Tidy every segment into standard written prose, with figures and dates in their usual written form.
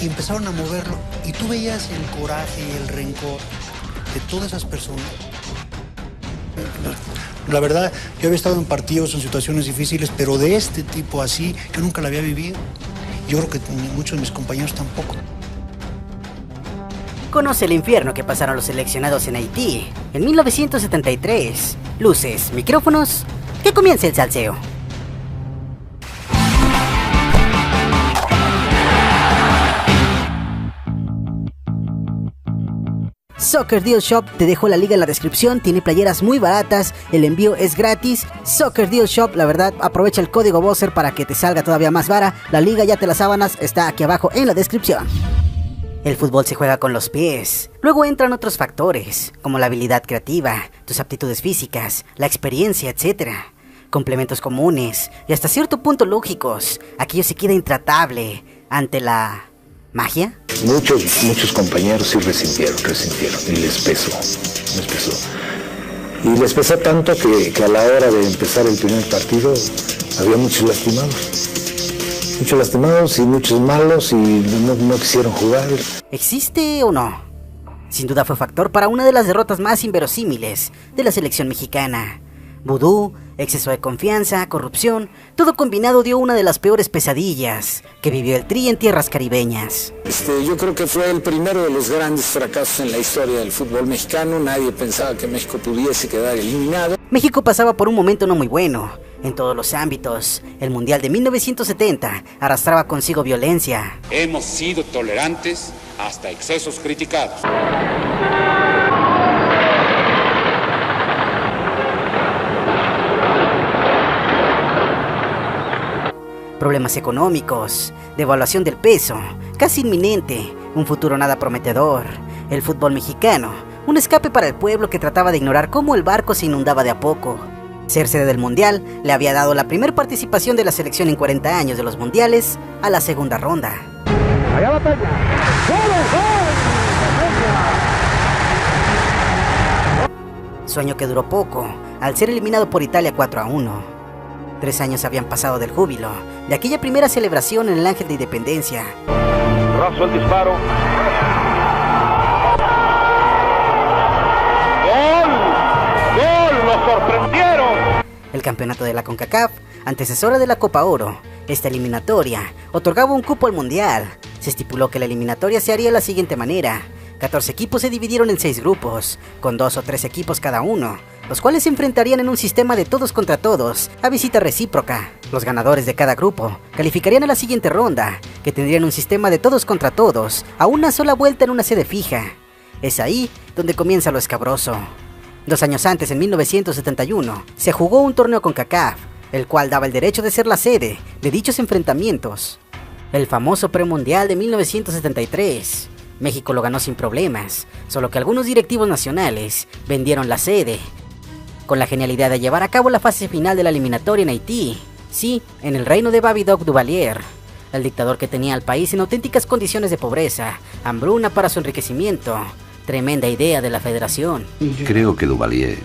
y empezaron a moverlo. Y tú veías el coraje y el rencor de todas esas personas. La verdad, yo había estado en partidos, en situaciones difíciles, pero de este tipo así, yo nunca la había vivido. Yo creo que muchos de mis compañeros tampoco. Conoce el infierno que pasaron los seleccionados en Haití en 1973. Luces, micrófonos, que comience el salseo. Soccer Deal Shop, te dejo la liga en la descripción, tiene playeras muy baratas, el envío es gratis. Soccer Deal Shop, la verdad, aprovecha el código Bosser para que te salga todavía más vara. La liga ya te las sábanas, está aquí abajo en la descripción. El fútbol se juega con los pies. Luego entran otros factores, como la habilidad creativa, tus aptitudes físicas, la experiencia, etc. Complementos comunes y hasta cierto punto lógicos. Aquello se queda intratable ante la magia. Muchos compañeros sí resintieron y les pesó. Y les pesa tanto que a la hora de empezar el primer partido había muchos lastimados y muchos malos y no quisieron jugar. ¿Existe o no? Sin duda fue factor para una de las derrotas más inverosímiles de la selección mexicana. Vudú, exceso de confianza, corrupción, todo combinado dio una de las peores pesadillas que vivió el Tri en tierras caribeñas. Yo creo que fue el primero de los grandes fracasos en la historia del fútbol mexicano. Nadie pensaba que México pudiese quedar eliminado. México pasaba por un momento no muy bueno en todos los ámbitos. El Mundial de 1970 arrastraba consigo violencia. Hemos sido tolerantes hasta excesos criticados. Problemas económicos, devaluación del peso, casi inminente, un futuro nada prometedor. El fútbol mexicano, un escape para el pueblo que trataba de ignorar cómo el barco se inundaba de a poco. Ser sede del Mundial le había dado la primera participación de la selección en 40 años de los Mundiales a la segunda ronda. Allá va Peña. Sueño que duró poco, al ser eliminado por Italia 4-1. 3 años habían pasado del júbilo, de aquella primera celebración en el Ángel de Independencia. Raso el disparo. ¡Gol! ¡Lo sorprendieron! El campeonato de la CONCACAF, antecesora de la Copa Oro, esta eliminatoria otorgaba un cupo al Mundial. Se estipuló que la eliminatoria se haría de la siguiente manera: 14 equipos se dividieron en 6 grupos, con 2 o 3 equipos cada uno, los cuales se enfrentarían en un sistema de todos contra todos, a visita recíproca. Los ganadores de cada grupo calificarían a la siguiente ronda, que tendrían un sistema de todos contra todos, a una sola vuelta en una sede fija. Es ahí donde comienza lo escabroso. 2 años antes, en 1971, se jugó un torneo con CONCACAF, el cual daba el derecho de ser la sede de dichos enfrentamientos. El famoso premundial de 1973. México lo ganó sin problemas, solo que algunos directivos nacionales vendieron la sede, con la genialidad de llevar a cabo la fase final de la eliminatoria en Haití. Sí, en el reino de Babidoc Duvalier, el dictador que tenía al país en auténticas condiciones de pobreza, hambruna para su enriquecimiento. Tremenda idea de la federación. Creo que Duvalier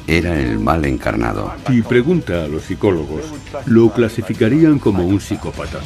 era el mal encarnado. Y pregunta a los psicólogos, lo clasificarían como un psicópata.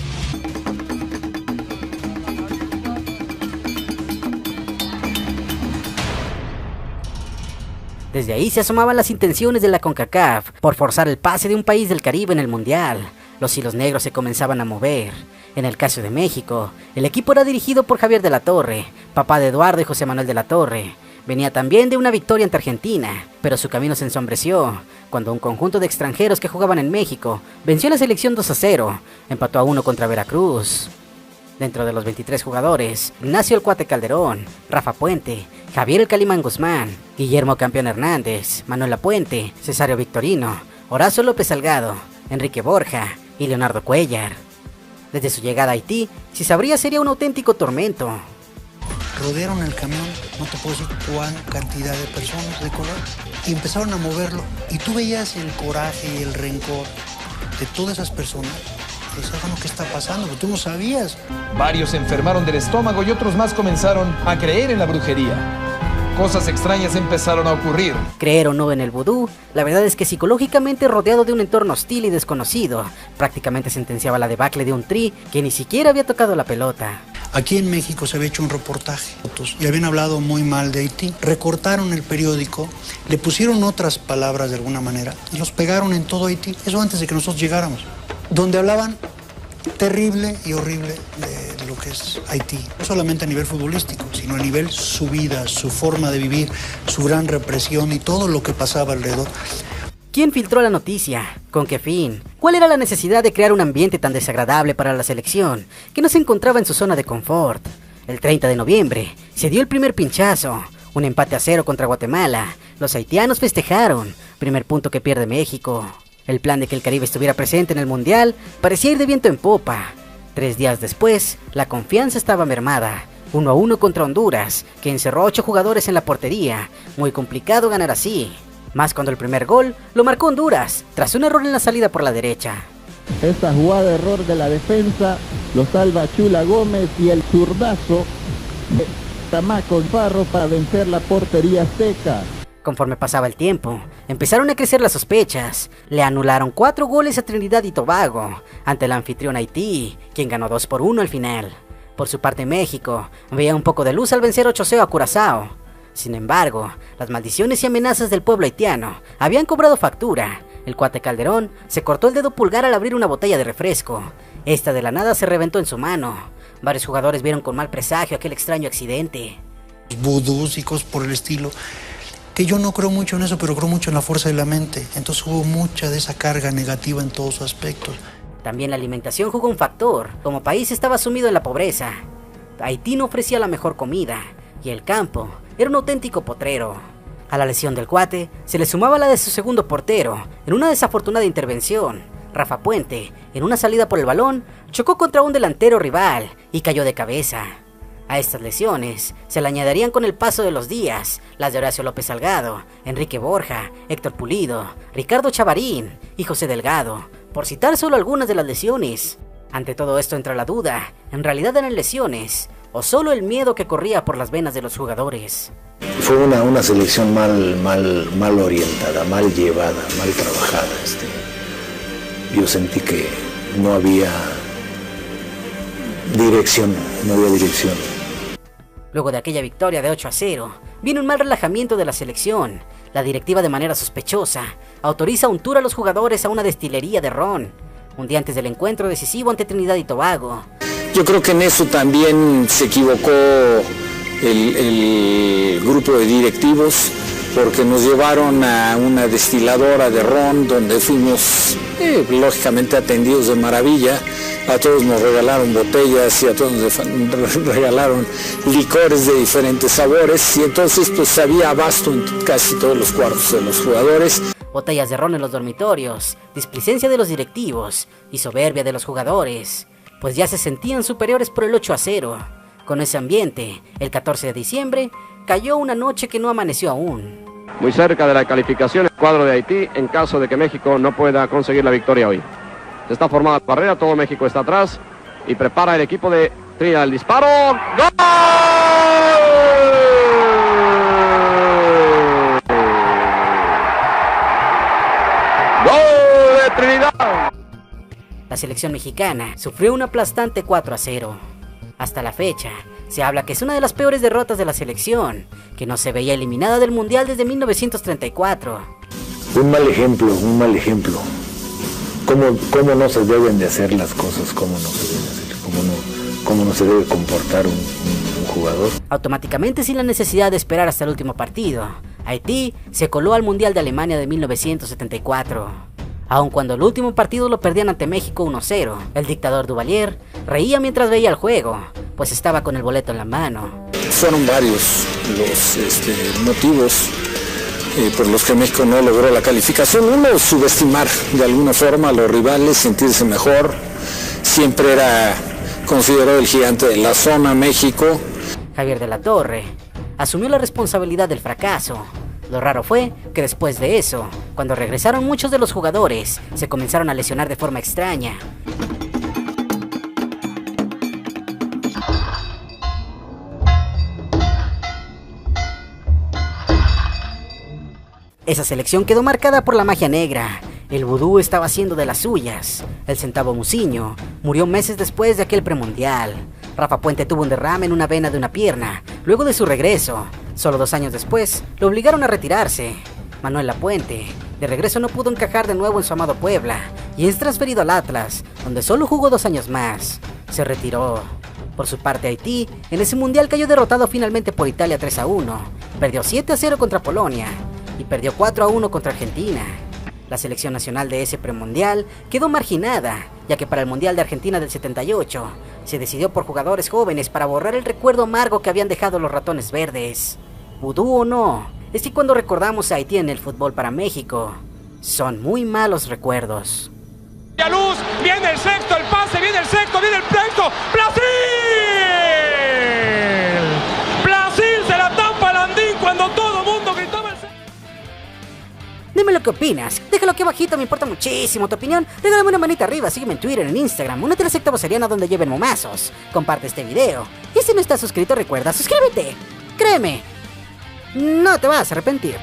Desde ahí se asomaban las intenciones de la CONCACAF por forzar el pase de un país del Caribe en el Mundial. Los hilos negros se comenzaban a mover. En el caso de México, el equipo era dirigido por Javier de la Torre, papá de Eduardo y José Manuel de la Torre. Venía también de una victoria ante Argentina, pero su camino se ensombreció cuando un conjunto de extranjeros que jugaban en México venció a la selección 2-0, empató a 1 contra Veracruz. Dentro de los 23 jugadores, Ignacio el Cuate Calderón, Rafa Puente, Javier el Calimán Guzmán, Guillermo Campeón Hernández, Manuel Lapuente, Cesario Victorino, Horacio López Salgado, Enrique Borja y Leonardo Cuellar. Desde su llegada a Haití, si sabría, sería un auténtico tormento. Rodearon el camión, no te puedo decir cuán cantidad de personas de color, y empezaron a moverlo. Y tú veías el coraje y el rencor de todas esas personas. Decías, bueno, ¿qué está pasando? Porque tú no sabías. Varios se enfermaron del estómago y otros más comenzaron a creer en la brujería. Cosas extrañas empezaron a ocurrir. Creer o no en el vudú, la verdad es que psicológicamente rodeado de un entorno hostil y desconocido, prácticamente sentenciaba la debacle de un Tri que ni siquiera había tocado la pelota. Aquí en México se había hecho un reportaje y habían hablado muy mal de Haití. Recortaron el periódico, le pusieron otras palabras de alguna manera y los pegaron en todo Haití. Eso antes de que nosotros llegáramos. Donde hablaban terrible y horrible de lo que es Haití. No solamente a nivel futbolístico, sino a nivel su vida, su forma de vivir, su gran represión y todo lo que pasaba alrededor. ¿Quién filtró la noticia? ¿Con qué fin? ¿Cuál era la necesidad de crear un ambiente tan desagradable para la selección, que no se encontraba en su zona de confort? El 30 de noviembre se dio el primer pinchazo, un empate a 0 contra Guatemala. Los haitianos festejaron, primer punto que pierde México. El plan de que el Caribe estuviera presente en el Mundial parecía ir de viento en popa. 3 días después, la confianza estaba mermada. 1-1 contra Honduras, que encerró 8 jugadores en la portería. Muy complicado ganar así. Más cuando el primer gol lo marcó Honduras, tras un error en la salida por la derecha. Esta jugada de error de la defensa lo salva Chula Gómez y el zurdazo de Tamaco Farro para vencer la portería seca. Conforme pasaba el tiempo, empezaron a crecer las sospechas. Le anularon 4 goles a Trinidad y Tobago ante el anfitrión Haití, quien ganó 2-1 al final. Por su parte, México veía un poco de luz al vencer 8-0 a Curazao. Sin embargo, las maldiciones y amenazas del pueblo haitiano habían cobrado factura. El cuate Calderón se cortó el dedo pulgar al abrir una botella de refresco. Esta de la nada se reventó en su mano. Varios jugadores vieron con mal presagio aquel extraño accidente. Vudús y cosas por el estilo. Que yo no creo mucho en eso, pero creo mucho en la fuerza de la mente. Entonces hubo mucha de esa carga negativa en todos sus aspectos. También la alimentación jugó un factor. Como país estaba sumido en la pobreza. Haití no ofrecía la mejor comida y el campo era un auténtico potrero. A la lesión del cuate se le sumaba la de su segundo portero en una desafortunada intervención. Rafa Puente, en una salida por el balón, chocó contra un delantero rival y cayó de cabeza. A estas lesiones se le añadirían con el paso de los días las de Horacio López Salgado, Enrique Borja, Héctor Pulido, Ricardo Chavarín y José Delgado, por citar solo algunas de las lesiones. Ante todo esto entra la duda, ¿en realidad eran lesiones o solo el miedo que corría por las venas de los jugadores? Fue una selección mal orientada, mal llevada, mal trabajada. Yo sentí que no había dirección. Luego de aquella victoria de 8-0, viene un mal relajamiento de la selección. La directiva, de manera sospechosa, autoriza un tour a los jugadores a una destilería de ron, un día antes del encuentro decisivo ante Trinidad y Tobago. Yo creo que en eso también se equivocó el grupo de directivos, porque nos llevaron a una destiladora de ron donde fuimos lógicamente atendidos de maravilla. A todos nos regalaron botellas y a todos nos regalaron licores de diferentes sabores, y entonces pues había abasto en casi todos los cuartos de los jugadores. Botellas de ron en los dormitorios, displicencia de los directivos y soberbia de los jugadores, pues ya se sentían superiores por el 8-0. Con ese ambiente, el 14 de diciembre, cayó una noche que no amaneció aún. Muy cerca de la calificación el cuadro de Haití en caso de que México no pueda conseguir la victoria hoy. Está formada la barrera, todo México está atrás y prepara el equipo de Trinidad el disparo. ¡Gol! ¡Gol de Trinidad! La selección mexicana sufrió un aplastante 4-0. Hasta la fecha, se habla que es una de las peores derrotas de la selección, que no se veía eliminada del Mundial desde 1934. Un mal ejemplo. ¿Cómo no se deben de hacer las cosas? ¿Cómo no se debe hacer? ¿Cómo no se debe comportar un jugador? Automáticamente, sin la necesidad de esperar hasta el último partido, Haití se coló al Mundial de Alemania de 1974. Aun cuando el último partido lo perdían ante México 1-0, el dictador Duvalier reía mientras veía el juego, pues estaba con el boleto en la mano. Fueron varios los motivos por los que México no logró la calificación. Uno, subestimar de alguna forma a los rivales, sentirse mejor. Siempre era considerado el gigante de la zona México. Javier de la Torre asumió la responsabilidad del fracaso. Lo raro fue que después de eso, cuando regresaron muchos de los jugadores, se comenzaron a lesionar de forma extraña. Esa selección quedó marcada por la magia negra. El vudú estaba haciendo de las suyas. El centavo Muciño murió meses después de aquel premundial. Rafa Puente tuvo un derrame en una vena de una pierna luego de su regreso. Solo 2 años después, lo obligaron a retirarse. Manuel Lapuente, de regreso, no pudo encajar de nuevo en su amado Puebla y es transferido al Atlas, donde solo jugó 2 años más. Se retiró. Por su parte, Haití en ese mundial cayó derrotado finalmente por Italia 3-1, perdió 7-0 contra Polonia y perdió 4-1 contra Argentina. La selección nacional de ese premundial quedó marginada, ya que para el Mundial de Argentina del 78 se decidió por jugadores jóvenes para borrar el recuerdo amargo que habían dejado los ratones verdes. Vudú o no, es que cuando recordamos a Haití en el fútbol para México, son muy malos recuerdos. A luz, viene el sexto, el pase, viene el sexto, viene el sexto, ¡Brasil! Brasil se la tampa al andín cuando todo mundo gritaba el sexto. Dime lo que opinas, déjalo aquí abajito, me importa muchísimo tu opinión. Regálame una manita arriba, sígueme en Twitter, en Instagram, únete a la secta voceriana donde lleven momazos. Comparte este video y si no estás suscrito recuerda suscríbete. Créeme, no te vas a arrepentir.